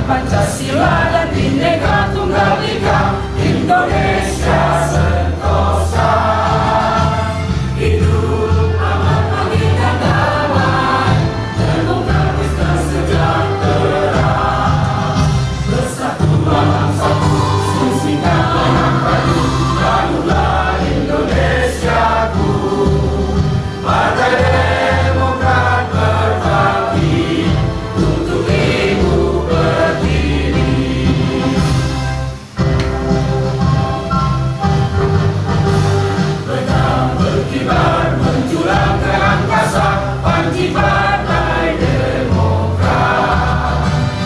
Pancasila dan Bhinneka Tunggal Ika, Indonesia sentosa. Hidup aman, adil dan damai, demokratis dan sejahtera. Bersatulah bangsaku, singkat dengan maju, bangunlah Indonesiaku. Partai Demokrat berbakti untuk ibu pertiwi. Pedang berkibar menjulang ke angkasa, panji Partai Demokrat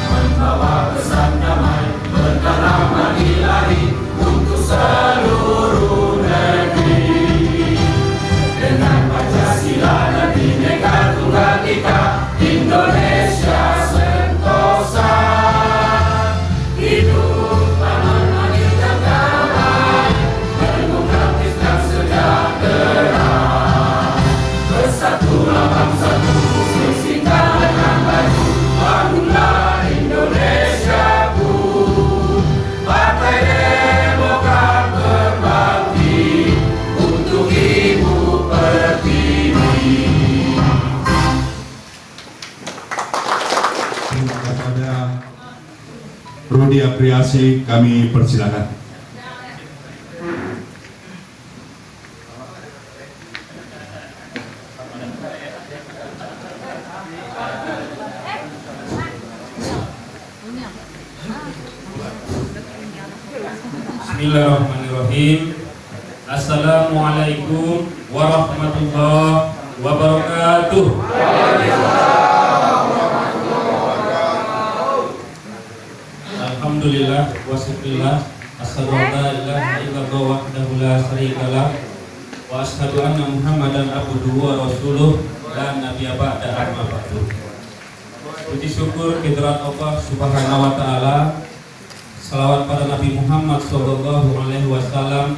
membawa pesan damai, bertanam ilahi untuk seluruh negeri. Dengan Pancasila dan Bhinneka Tunggal Ika, Indonesia sentosa. Hidup aman, adil dan damai, demokratis dan sejahtera. Bersatulah bangsaku, singkat dengan maju, bangunlah Indonesiaku. Partai Demokrat berbakti untuk ibu pertiwi. Kepada Rudi Apriasi kami persilakan. Bismillahirrahmanirrahim. Assalamualaikum warahmatullahi wabarakatuh. Alhamdulillah wa syukurillah, asyhadu an la ilaha illallah wahdahu la syarikalah wa asyhadu anna Muhammadan abduhu wa rasuluh la nabiyya ba'da amma ba'du. Puji syukur kehadirat Allah Subhanahu wa taala. Salawat pada Nabi Muhammad sallallahu alaihi wasallam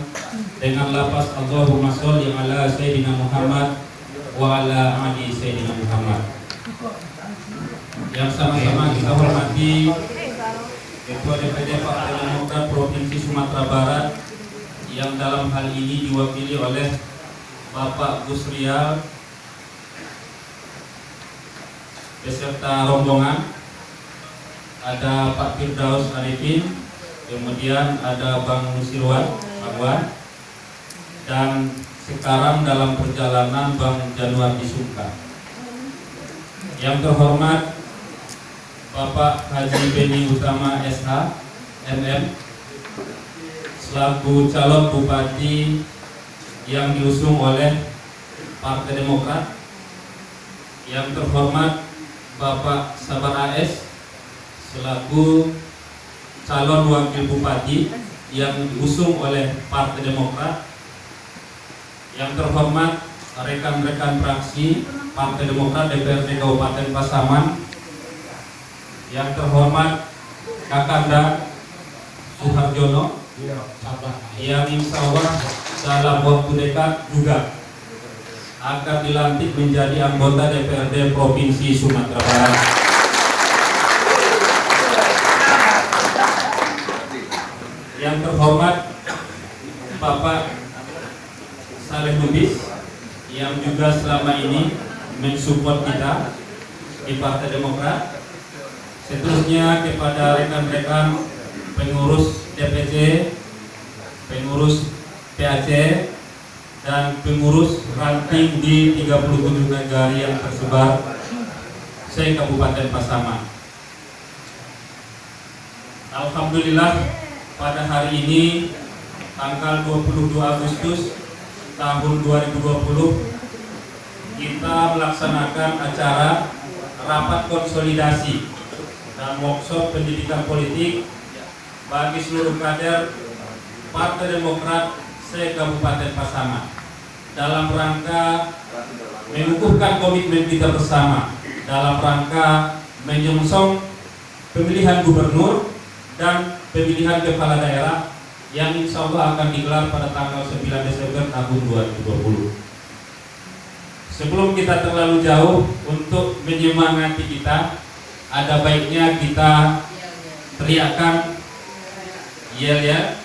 dengan lafaz Allahumma sholli ala sayyidina Muhammad wa ala ali sayyidina Muhammad. Yang sama-sama kita hormati Ketua DPD Partai Demokrat Provinsi Sumatera Barat yang dalam hal ini diwakili oleh Bapak Gus Rial beserta rombongan. Ada Pak Firdaus Arifin, kemudian ada Bang Nusirwan Magwan, dan sekarang dalam perjalanan Bang Januardi Sungkar. Yang terhormat Bapak Haji Beni Utama SH MM selaku calon bupati yang diusung oleh Partai Demokrat. Yang terhormat Bapak Sabar AS selaku calon wakil bupati yang diusung oleh Partai Demokrat. Yang terhormat rekan-rekan fraksi Partai Demokrat DPRD Kabupaten Pasaman. Yang terhormat Kakanda Suharjono yang insya Allah dalam waktu dekat juga akan dilantik menjadi anggota DPRD Provinsi Sumatera Barat. Yang terhormat Bapak Saleh Lubis yang juga selama ini mensupport kita di Partai Demokrat. Seterusnya kepada rekan-rekan pengurus DPC, pengurus PAC, dan pengurus ranting di 37 negara yang tersebar se-Kabupaten Pasaman. Alhamdulillah pada hari ini tanggal 22 Agustus tahun 2020 kita melaksanakan acara rapat konsolidasi dan workshop pendidikan politik bagi seluruh kader Partai Demokrat se-Kabupaten Pasaman dalam rangka mengukuhkan komitmen kita bersama dalam rangka menyongsong pemilihan gubernur dan pemilihan kepala daerah yang insya Allah akan digelar pada tanggal 9 Desember tahun 2020. Sebelum kita terlalu jauh untuk menyemangati kita, ada baiknya kita teriakkan yel ya,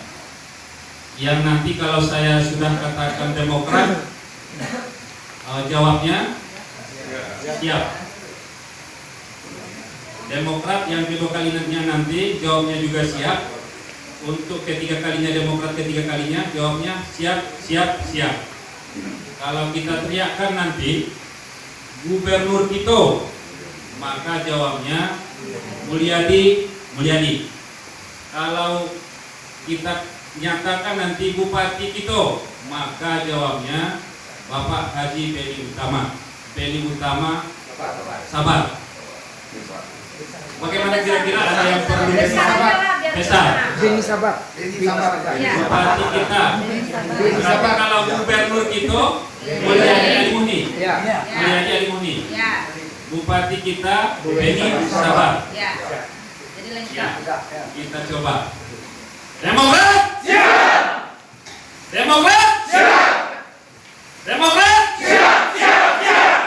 yang nanti kalau saya sudah katakan Demokrat, jawabnya siap. Demokrat yang kedua kalinya nanti jawabnya juga siap. Untuk ketiga kalinya Demokrat ketiga kalinya jawabnya siap, siap, siap. Kalau kita teriakkan nanti Gubernur Kito, maka jawabnya Mulyadi, Mulyadi. Kalau kita nyatakan nanti Bupati Kito, maka jawabnya Bapak Haji Beni Utama. Beni Utama sabar. Bagaimana kira-kira ada yang perlu besar? Beni sabar. Bupati kita. Tapi kalau Gubernur Kito Mulyadi Alimuni. Mulyadi Alimuni. Bupati kita Beni sabar. Jadi lengkap. Kita coba. Demokrat siap. Demokrat siap. Demokrat siap, siap, siap.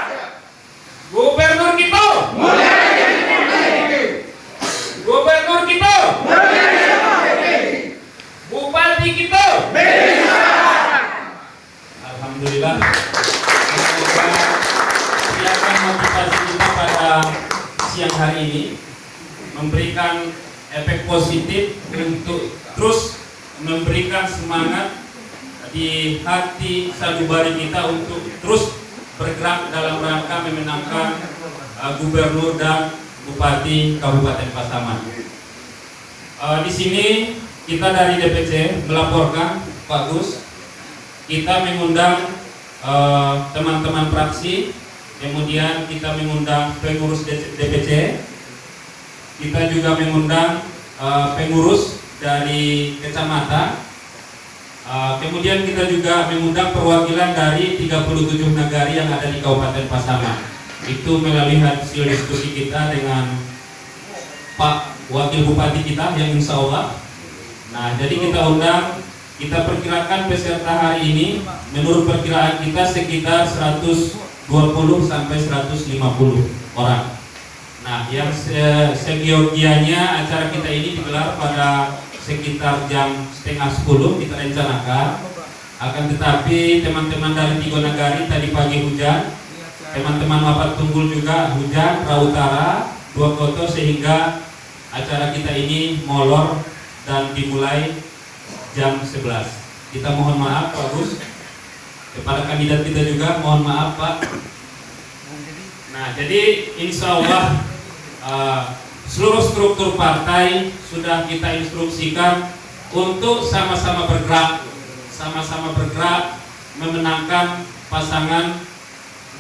Gubernur Kito Mulyadi Alimuni. Gubernur Kito Mulyadi Alimuni. Bupati Kito Beni sabar. Alhamdulillah. Semoga siapkan motivasi kita pada siang hari ini memberikan efek positif untuk terus memberikan semangat di hati sanubari kita untuk terus bergerak dalam rangka memenangkan gubernur dan bupati Kabupaten Pasaman. Di sini kita dari DPC melaporkan Pak Gus, kita mengundang teman-teman fraksi, kemudian kita mengundang pengurus DPC, kita juga mengundang pengurus dari kecamatan, kemudian kita juga mengundang perwakilan dari 37 nagari yang ada di Kabupaten Pasaman. Itu melalui hasil diskusi kita dengan Pak Wakil Bupati kita yang insya Allah. Nah, jadi kita undang, kita perkirakan peserta hari ini menurut perkiraan kita sekitar 120 sampai 150 orang. Nah, yang segianya acara kita ini digelar pada sekitar jam 9:30 kita rencanakan. Akan tetapi teman-teman dari 3 nagari tadi pagi hujan, teman-teman Wapat Tunggul juga hujan, Rautara, 2 Koto, sehingga acara kita ini molor dan dimulai jam 11. Kita mohon maaf Pak Gus, kepada kandidat kita juga mohon maaf Pak. Nah, jadi insya Allah seluruh struktur partai sudah kita instruksikan untuk sama-sama bergerak memenangkan pasangan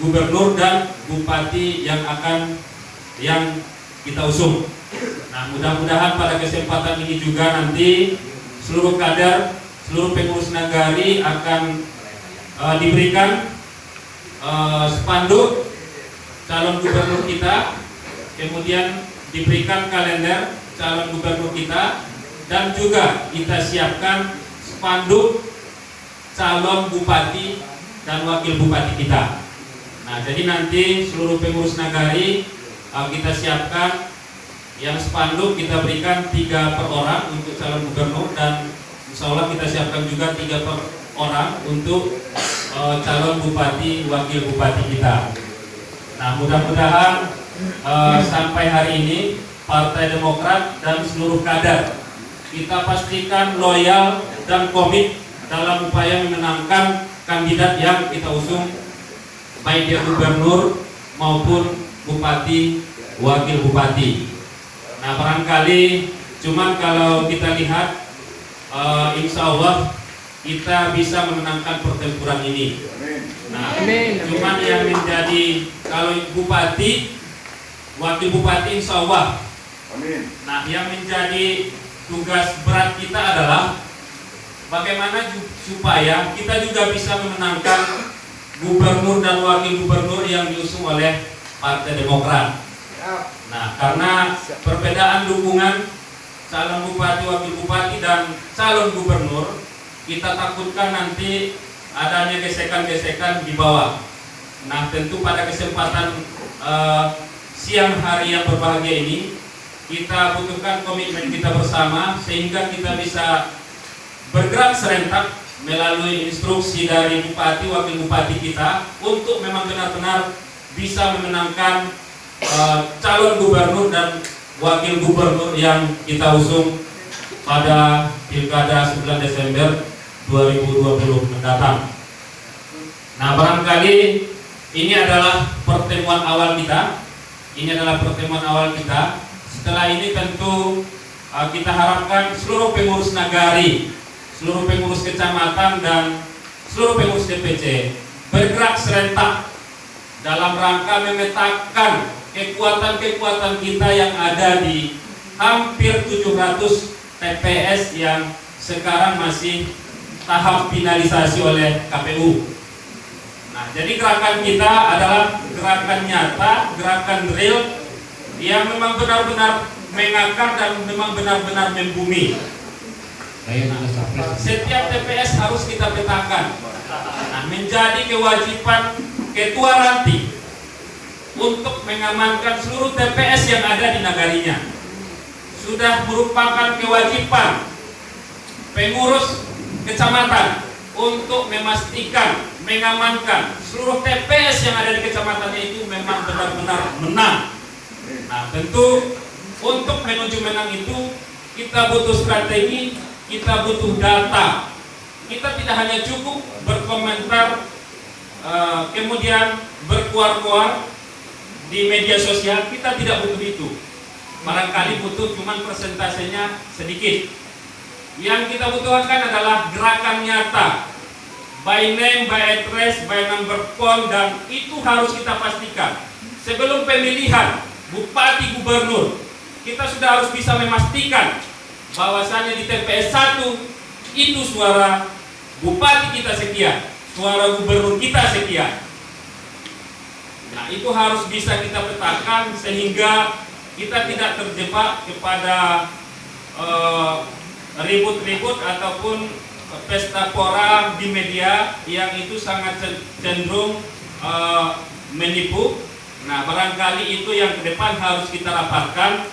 gubernur dan bupati yang kita usung. Nah, mudah-mudahan pada kesempatan ini juga nanti seluruh kader, seluruh pengurus nagari akan diberikan spanduk calon gubernur kita, kemudian diberikan kalender calon gubernur kita, dan juga kita siapkan spanduk calon bupati dan wakil bupati kita. Nah, jadi nanti seluruh pengurus nagari kita siapkan yang spanduk kita berikan 3 per orang untuk calon gubernur, dan insya Allah kita siapkan juga 3 per orang untuk calon bupati wakil bupati kita. Nah, mudah-mudahan sampai hari ini Partai Demokrat dan seluruh kader kita pastikan loyal dan komit dalam upaya memenangkan kandidat yang kita usung, baik dia gubernur maupun bupati, wakil bupati. Nah, barangkali cuman kalau kita lihat, insya Allah kita bisa memenangkan pertempuran ini. Nah, cuman yang menjadi kalau bupati, wakil bupati insya Allah. Nah, yang menjadi tugas berat kita adalah bagaimana supaya kita juga bisa memenangkan gubernur dan wakil gubernur yang diusung oleh Partai Demokrat. Nah, karena perbedaan dukungan calon bupati, wakil bupati dan calon gubernur, kita takutkan nanti adanya gesekan-gesekan di bawah. Nah, tentu pada kesempatan siang hari yang berbahagia ini, kita butuhkan komitmen kita bersama sehingga kita bisa bergerak serentak melalui instruksi dari bupati, wakil bupati kita untuk memang benar-benar bisa memenangkan calon gubernur dan wakil gubernur yang kita usung pada Pilkada 9 Desember 2020 mendatang. Nah, barangkali ini adalah pertemuan awal kita. Setelah ini tentu kita harapkan seluruh pengurus nagari, seluruh pengurus kecamatan dan seluruh pengurus DPC bergerak serentak dalam rangka memetakan kekuatan-kekuatan kita yang ada di hampir 700 TPS yang sekarang masih tahap finalisasi oleh KPU. Nah, jadi gerakan kita adalah gerakan nyata, gerakan real yang memang benar-benar mengakar dan memang benar-benar membumi. Setiap TPS harus kita petakan. Nah, menjadi kewajiban ketua ranting untuk mengamankan seluruh TPS yang ada di nagarinya. Sudah merupakan kewajiban pengurus kecamatan untuk memastikan, mengamankan seluruh TPS yang ada di kecamatannya itu memang benar-benar menang. Nah, tentu untuk menuju menang itu kita butuh strategi, kita butuh data. Kita tidak hanya cukup berkomentar kemudian berkuar-kuar di media sosial, kita tidak butuh itu. Barangkali butuh cuman persentasenya sedikit. Yang kita butuhkan adalah gerakan nyata, by name, by address, by number phone, dan itu harus kita pastikan sebelum pemilihan bupati gubernur. Kita sudah harus bisa memastikan bahwasannya di TPS 1 itu suara bupati kita sekian, suara gubernur kita sekian. Nah, itu harus bisa kita petakan sehingga kita tidak terjebak kepada ribut-ribut ataupun pesta pora di media yang itu sangat cenderung menipu. Nah, barangkali itu yang ke depan harus kita rapatkan.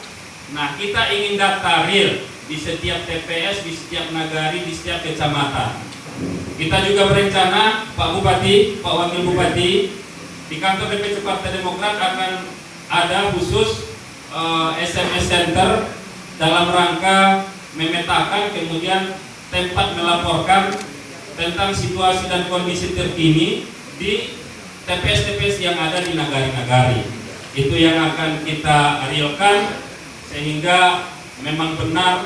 Nah, kita ingin data real di setiap TPS, di setiap nagari, di setiap kecamatan. Kita juga berencana, Pak Bupati, Pak Wakil Bupati, di kantor DPC Partai Demokrat akan ada khusus SMS Center dalam rangka memetakan kemudian tempat melaporkan tentang situasi dan kondisi terkini di TPS-TPS yang ada di nagari-nagari. Itu yang akan kita realkan sehingga memang benar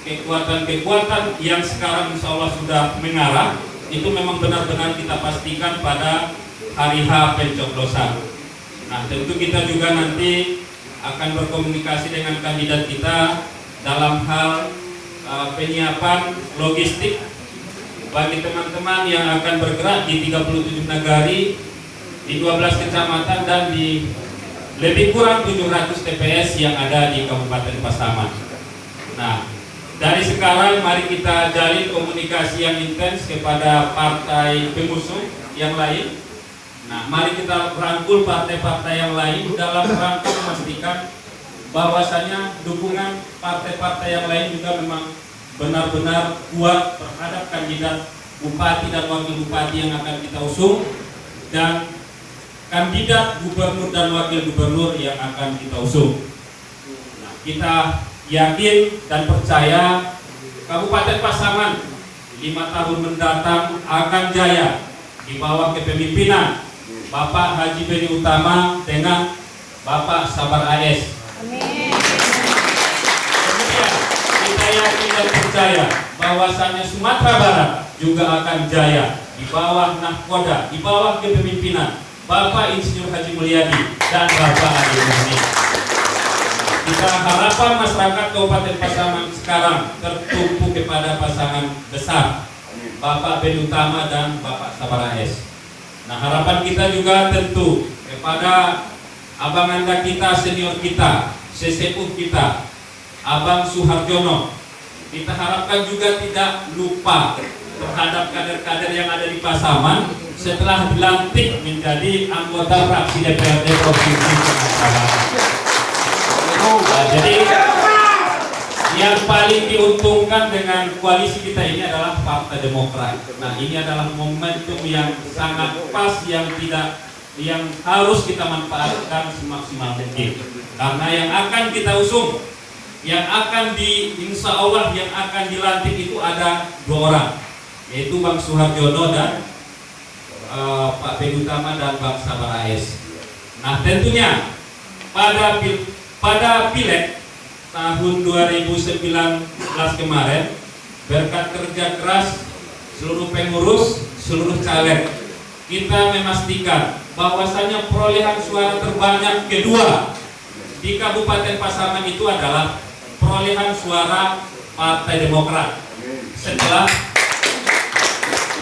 kekuatan-kekuatan yang sekarang insya Allah sudah mengarah itu memang benar-benar kita pastikan pada hari H pencoblosan. Nah, tentu kita juga nanti akan berkomunikasi dengan kandidat kita dalam hal penyiapan logistik bagi teman-teman yang akan bergerak di 37 nagari, di 12 kecamatan dan di lebih kurang 700 TPS yang ada di Kabupaten Pasaman. Nah, dari sekarang mari kita jalin komunikasi yang intens kepada partai pengusung yang lain. Nah, mari kita rangkul partai-partai yang lain dalam rangka memastikan bahwasanya dukungan partai-partai yang lain juga memang benar-benar kuat terhadap kandidat bupati dan wakil bupati yang akan kita usung dan kandidat gubernur dan wakil gubernur yang akan kita usung. Nah, kita yakin dan percaya Kabupaten Pasaman 5 tahun mendatang akan jaya di bawah kepemimpinan Bapak Haji Beni Utama dengan Bapak Sabar AS. Amin. Kemudian kita yakin dan percaya bahwasannya Sumatera Barat juga akan jaya di bawah nahkoda, di bawah kepemimpinan Bapak Insinyur Haji Mulyadi dan Bapak Adi Muhammad. Kita harapan masyarakat Kabupaten Pasaman sekarang tertumpu kepada pasangan besar Bapak Ben Utama dan Bapak Sabar AS. Nah, harapan kita juga tentu kepada abang anda kita, senior kita, sesepuh kita, Abang Suharjono. Kita harapkan juga tidak lupa terhadap kader-kader yang ada di Pasaman setelah dilantik menjadi anggota fraksi DPRD Provinsi Sumatera Barat. Jadi yang paling diuntungkan dengan koalisi kita ini adalah Partai Demokrat. Nah, ini adalah momentum yang sangat pas yang harus kita manfaatkan semaksimal mungkin. Karena yang akan kita usung, yang akan insya Allah yang akan dilantik itu ada 2 orang, yaitu Bang Suharjono dan Pak Ben Utama dan Bang Sabar AS. Nah, tentunya pada pileg tahun 2019 kemarin, berkat kerja keras seluruh pengurus, seluruh caleg, kita memastikan bahwasanya perolehan suara terbanyak kedua di Kabupaten Pasaman itu adalah perolehan suara Partai Demokrat setelah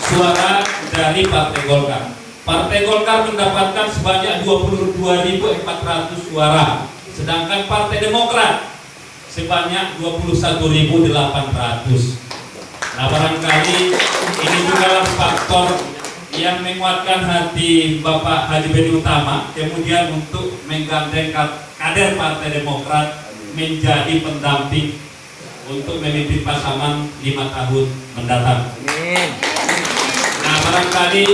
suara dari Partai Golkar. Partai Golkar mendapatkan sebanyak 22.400 suara, sedangkan Partai Demokrat sebanyak 21.800. Nah, barangkali ini juga faktor yang menguatkan hati Bapak Haji Ben Utama kemudian untuk menggandeng kader Partai Demokrat menjadi pendamping untuk memimpin Pasaman 5 tahun mendatang. Nah, barangkali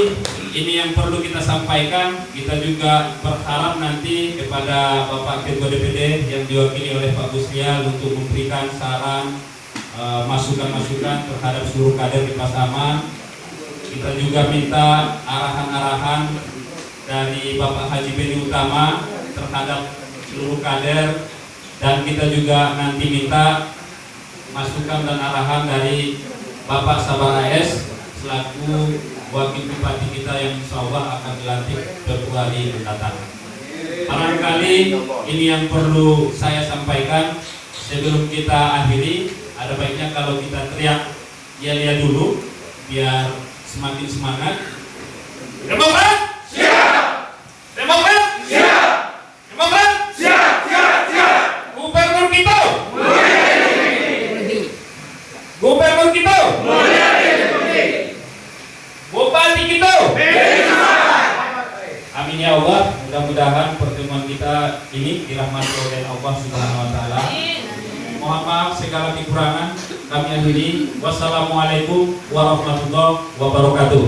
ini yang perlu kita sampaikan. Kita juga berharap nanti kepada Bapak Ketua DPD yang diwakili oleh Pak Busrial untuk memberikan saran, masukan-masukan terhadap seluruh kader di Pasaman. Kita juga minta arahan-arahan dari Bapak Haji Ben Utama terhadap seluruh kader, dan kita juga nanti minta masukan dan arahan dari Bapak Sabar AS selaku wakil bupati kita yang insya Allah akan dilantik Februari mendatang. Barangkali ini yang perlu saya sampaikan. Sebelum kita akhiri, ada baiknya kalau kita teriak ya dulu biar semakin semangat. Demokrat siap! Demokrat siap! Demokrat siap! Gubernur kita Gubernur kita Bupati kita. Amin ya Allah. Mudah-mudahan pertemuan kita ini dirahmati oleh Allah Subhanahu wa taala. Mohon maaf segala kekurangan kami akhiri. Wassalamualaikum warahmatullahi wabarakatuh.